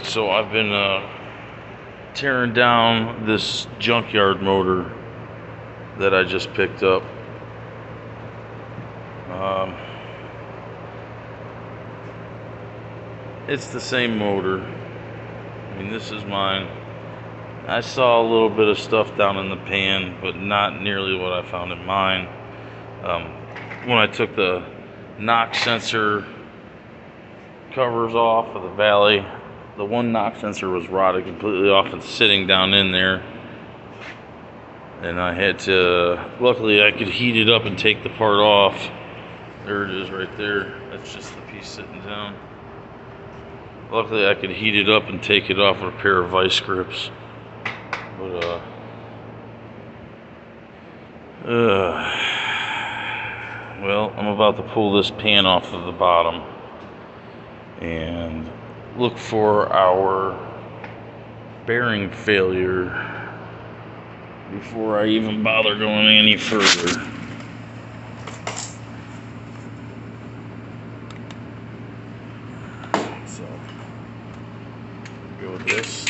So I've been tearing down this Junkyard motor that I just picked up. It's the same motor. I mean, this is mine. I saw a little bit of stuff down in the pan, but not nearly what I found in mine. When I took the knock sensor covers off of the Valley, the one knock sensor was rotted completely off and sitting down in there. And I had to, luckily I could heat it up and take the part off. There it is right there. That's just the piece sitting down. Luckily I could heat it up and take it off with a pair of vice grips. But well, I'm about to pull this pan off of the bottom and look for our bearing failure before I even bother going any further. So, go with this.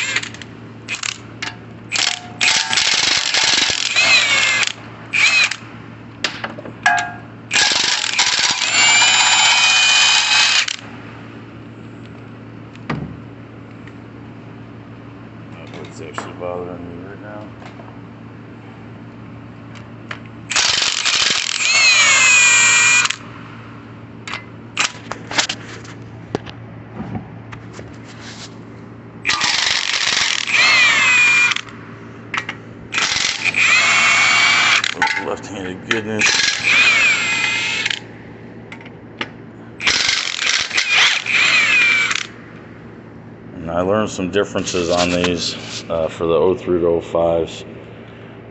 What's actually bothering me right now? Left-handed goodness. And I learned some differences on these for the 03 to 05s.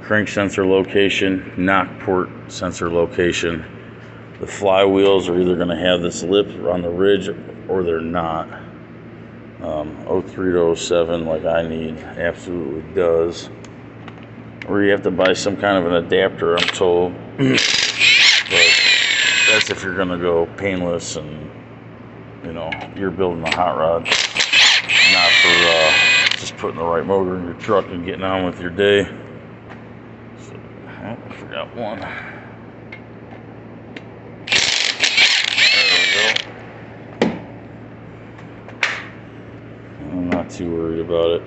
Crank sensor location, knock port sensor location. The flywheels are either going to have this lip on the ridge or they're not. 03 to 07, like I need, absolutely does. Or you have to buy some kind of an adapter, I'm told. But that's if you're gonna go painless and, you know, you're building a hot rod, not for just putting the right motor in your truck and getting on with your day. So, oh, I forgot one. There we go. I'm not too worried about it.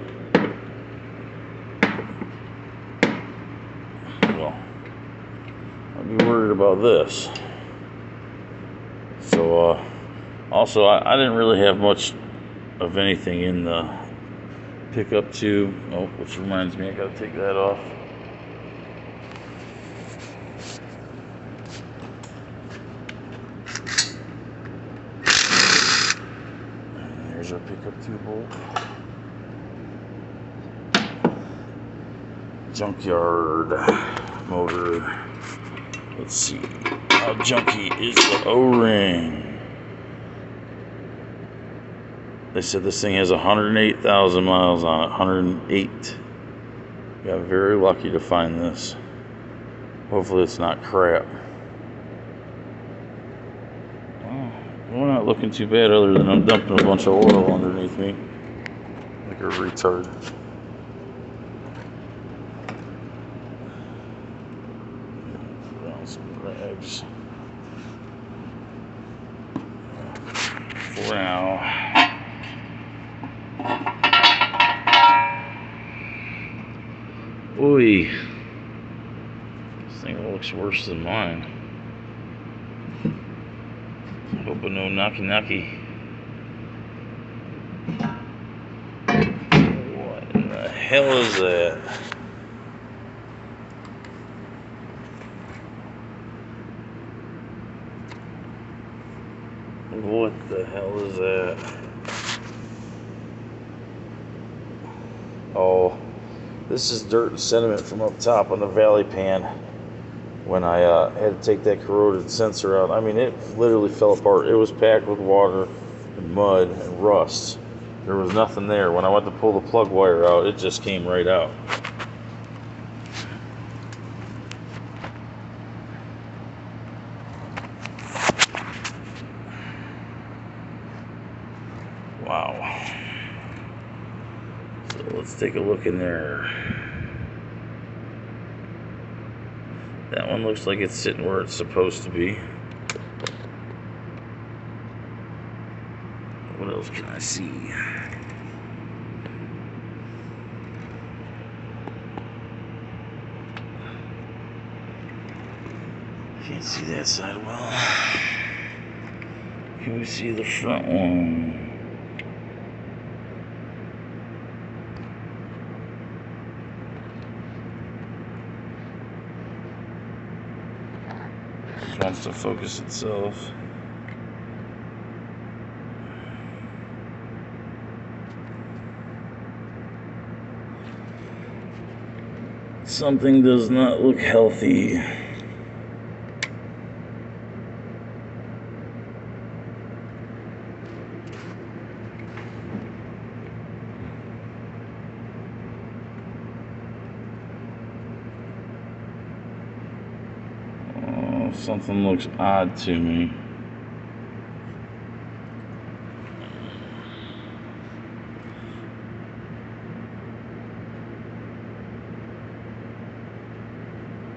I'd be worried about this. So also I didn't really have much of anything in the pickup tube. Oh, which reminds me, I gotta take that off. And there's our pickup tube bolt. Junkyard motor. Let's see, how junky is the O-ring? They said this thing has 108,000 miles on it, 108. Got very lucky to find this. Hopefully it's not crap. Well, we're not looking too bad other than I'm dumping a bunch of oil underneath me. Like a retard. Some rags for now. Oy, this thing looks worse than mine. Hoping no knocky. What in the hell is that? What the hell is that? Oh, this is dirt and sediment from up top on the Valley pan when I had to take that corroded sensor out. I mean, it literally fell apart. It was packed with water and mud and rust. There was nothing there. When I went to pull the plug wire out, it just came right out. Wow. So let's take a look in there. That one looks like it's sitting where it's supposed to be. What else can I see? Can't see that side well. Can we see the front one? Just wants to focus itself. Something does not look healthy. Something looks odd to me.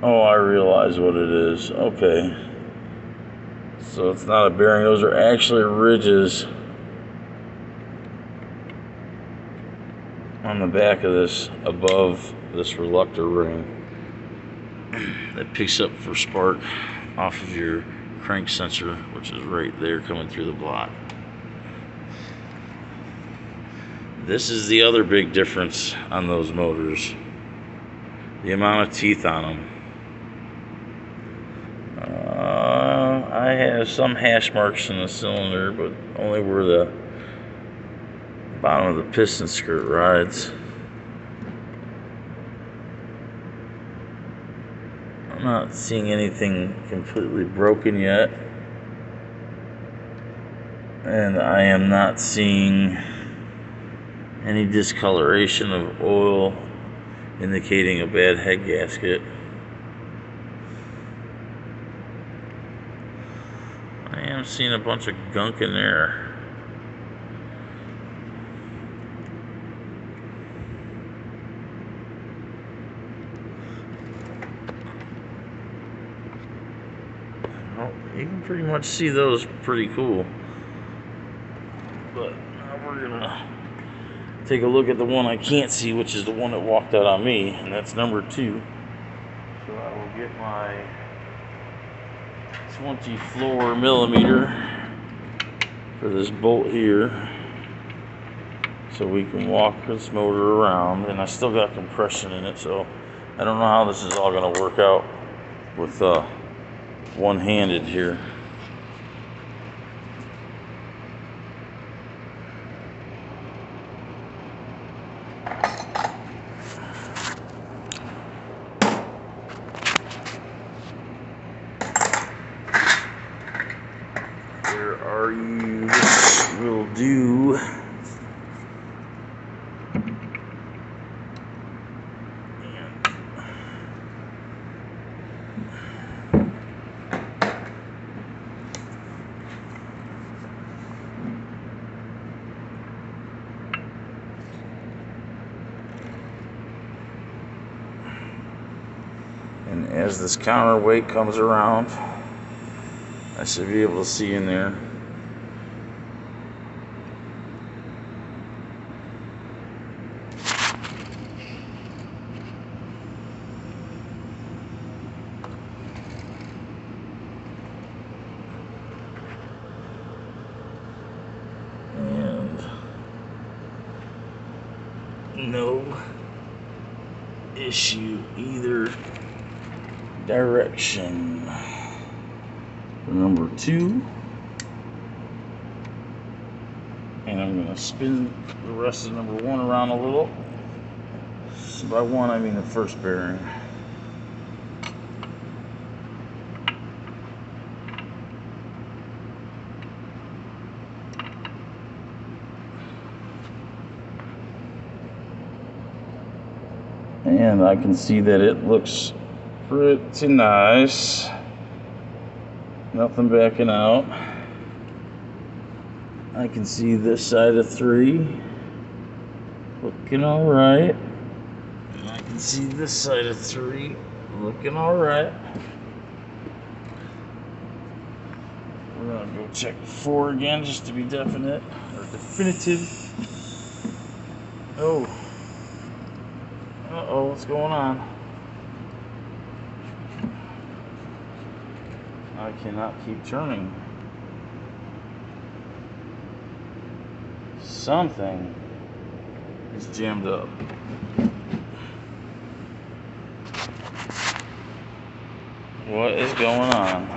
Oh, I realize what it is. Okay. So it's not a bearing. Those are actually ridges on the back of this, above this reluctor ring, that picks up for spark off of your crank sensor, which is right there coming through the block. This is the other big difference on those motors, the amount of teeth on them. I have some hash marks in the cylinder, but only where the bottom of the piston skirt rides. I'm not seeing anything completely broken yet, and I am not seeing any discoloration of oil indicating a bad head gasket. I am seeing a bunch of gunk in there. Well, you can pretty much see those pretty cool. But now we're gonna take a look at the one I can't see, which is the one that walked out on me, and that's number 2. So I will get my 24 millimeter for this bolt here, so we can walk this motor around. And I still got compression in it, so I don't know how this is all going to work out with one-handed here. Where are you? This will do. And as this counterweight comes around, I should be able to see in there. And no issue either direction. For number 2, and I'm going to spin the rest of number 1 around a little. So by 1 I mean the first bearing. And I can see that it looks pretty nice. Nothing backing out. I can see this side of 3 Looking alright. And I can see this side of 3. Looking alright. We're gonna go check 4 again just to be definite or definitive. Oh. Uh-oh, what's going on? I cannot keep turning. Something is jammed up. What is going on?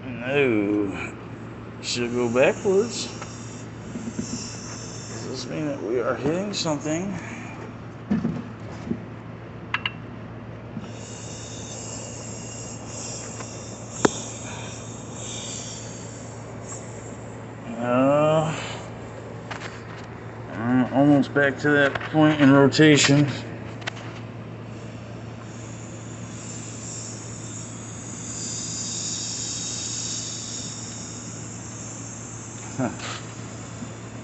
No. Should go backwards. Does this mean that we are hitting something? I'm almost back to that point in rotation.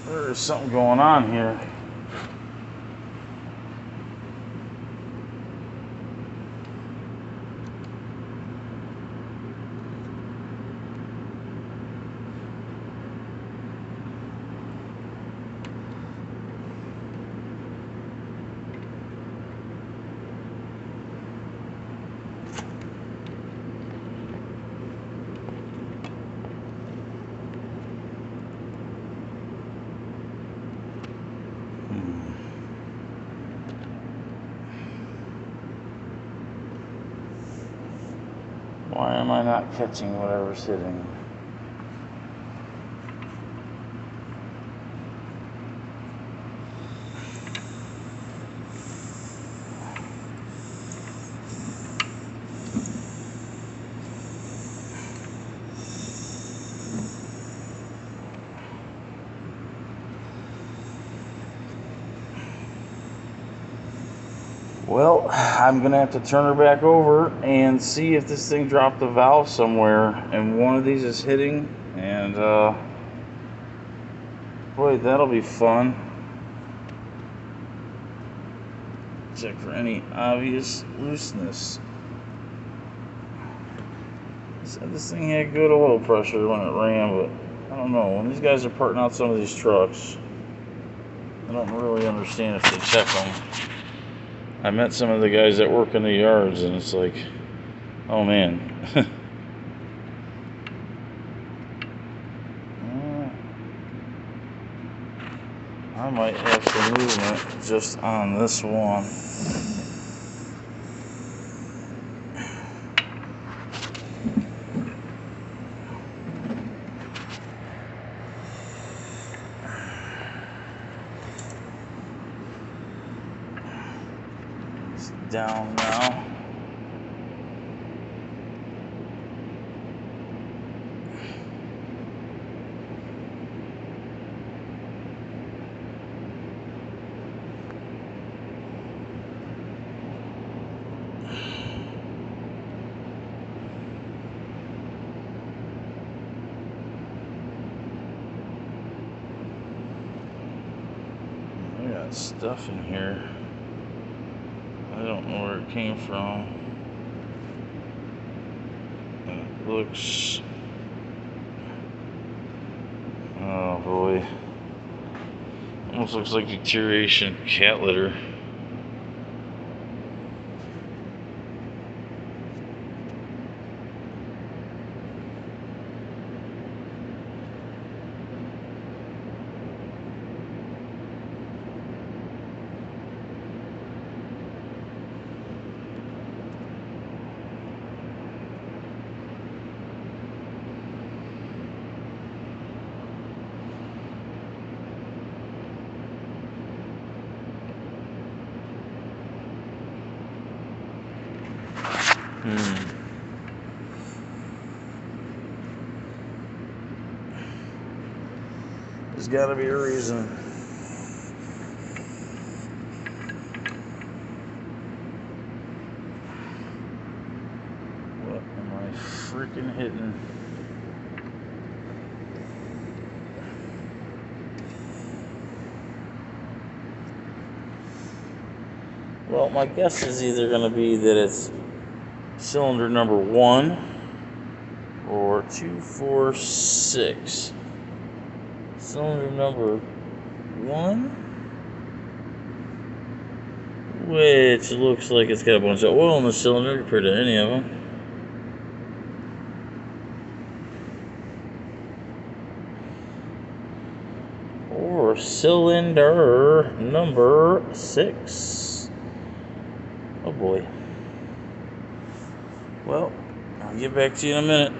There is something going on here. Why am I not catching whatever's hitting? Well, I'm gonna have to turn her back over and see if this thing dropped the valve somewhere and one of these is hitting, and boy, that'll be fun. Check for any obvious looseness. Said this thing had good oil pressure when it ran, but I don't know. When these guys are parting out some of these trucks, I don't really understand if they check them. I met some of the guys that work in the yards, and it's like, oh man. I might have some movement just on this one. It's down now. I got stuff in here. I don't know where it came from. And it looks... oh boy. Almost looks like deterioration cat litter. There's gotta be a reason. What am I freaking hitting? Well, my guess is either going to be that it's cylinder number 1 or 246. Cylinder number 1, which looks like it's got a bunch of oil in the cylinder compared to any of them. Or cylinder number 6. Oh boy. Well, I'll get back to you in a minute.